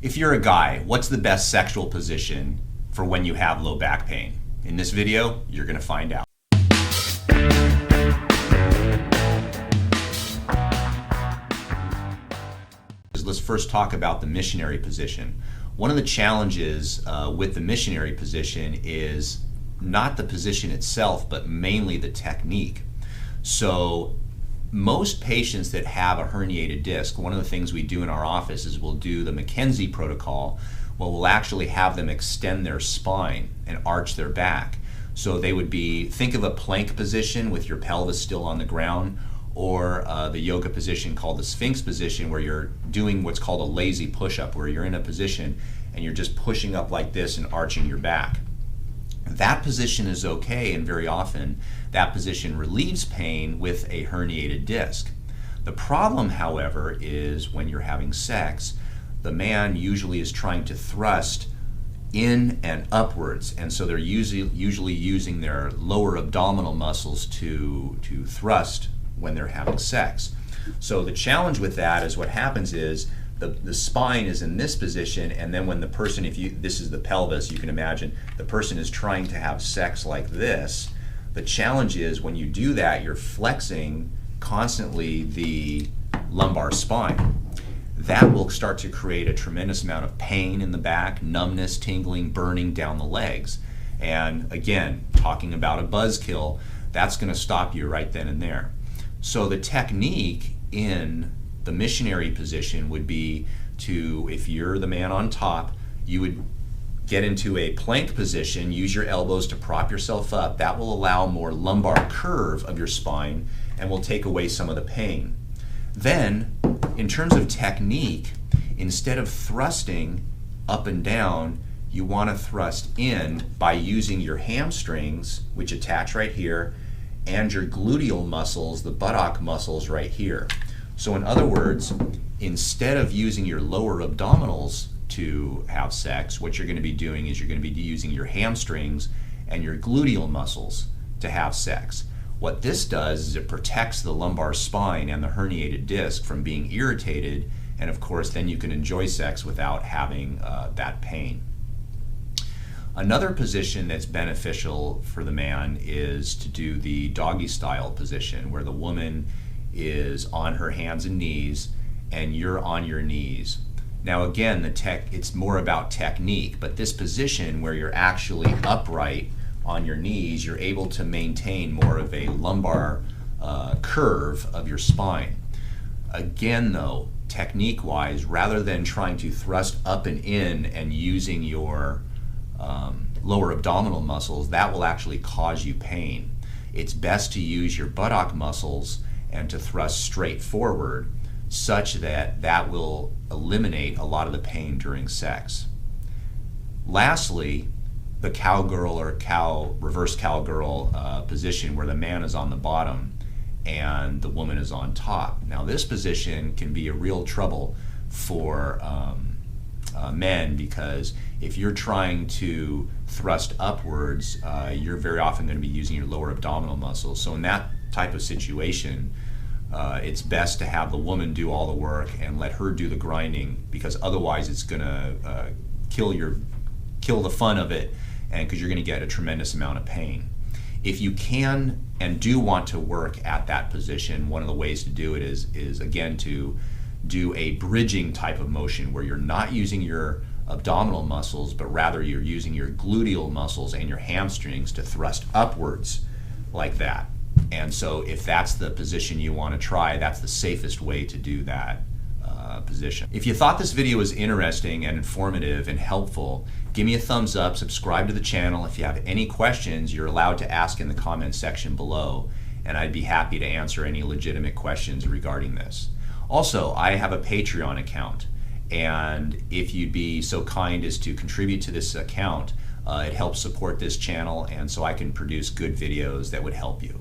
If you're a guy, what's the best sexual position for when you have low back pain? In this video, you're going to find out. Let's first talk about the missionary position. One of the challenges with the missionary position is not the position itself, but mainly the technique. So most patients that have a herniated disc, one of the things we do in our office is we'll do the McKenzie protocol, where we'll actually have them extend their spine and arch their back. So they would be, think of a plank position with your pelvis still on the ground, or the yoga position called the Sphinx position, where you're doing what's called a lazy push-up, where you're in a position and you're just pushing up like this and arching your back. That position is okay, and very often that position relieves pain with a herniated disc. The problem, however, is when you're having sex, the man usually is trying to thrust in and upwards, and so they're usually using their lower abdominal muscles to thrust when they're having sex. So the challenge with that is what happens is the spine is in this position, and then when the person, this is the pelvis, you can imagine the person is trying to have sex like this. The challenge is when you do that, you're flexing constantly the lumbar spine. That will start to create a tremendous amount of pain in the back, numbness, tingling, burning down the legs. And again, talking about a buzzkill, that's going to stop you right then and there. So the technique in the missionary position would be to, if you're the man on top, you would get into a plank position, use your elbows to prop yourself up. That will allow more lumbar curve of your spine and will take away some of the pain. Then, in terms of technique, instead of thrusting up and down, you want to thrust in by using your hamstrings, which attach right here, and your gluteal muscles, the buttock muscles right here. So in other words, instead of using your lower abdominals to have sex, what you're going to be doing is you're going to be using your hamstrings and your gluteal muscles to have sex. What this does is it protects the lumbar spine and the herniated disc from being irritated, and of course then you can enjoy sex without having that pain. Another position that's beneficial for the man is to do the doggy style position, where the woman is on her hands and knees and you're on your knees. Now again, it's more about technique, but this position where you're actually upright on your knees, you're able to maintain more of a lumbar curve of your spine. Again though, technique-wise, rather than trying to thrust up and in and using your lower abdominal muscles, that will actually cause you pain. It's best to use your buttock muscles and to thrust straight forward, such that that will eliminate a lot of the pain during sex. Lastly, the cowgirl or reverse cowgirl position, where the man is on the bottom and the woman is on top. Now this position can be a real trouble for men, because if you're trying to thrust upwards, you're very often going to be using your lower abdominal muscles. So in that type of situation, it's best to have the woman do all the work and let her do the grinding, because otherwise it's going to kill the fun of it, and because you're going to get a tremendous amount of pain. If you can and do want to work at that position, one of the ways to do it is again to do a bridging type of motion, where you're not using your abdominal muscles, but rather you're using your gluteal muscles and your hamstrings to thrust upwards like that. And so if that's the position you want to try, that's the safest way to do that position. If you thought this video was interesting and informative and helpful, give me a thumbs up, subscribe to the channel. If you have any questions, you're allowed to ask in the comment section below, and I'd be happy to answer any legitimate questions regarding this. Also, I have a Patreon account, and if you'd be so kind as to contribute to this account, it helps support this channel, and so I can produce good videos that would help you.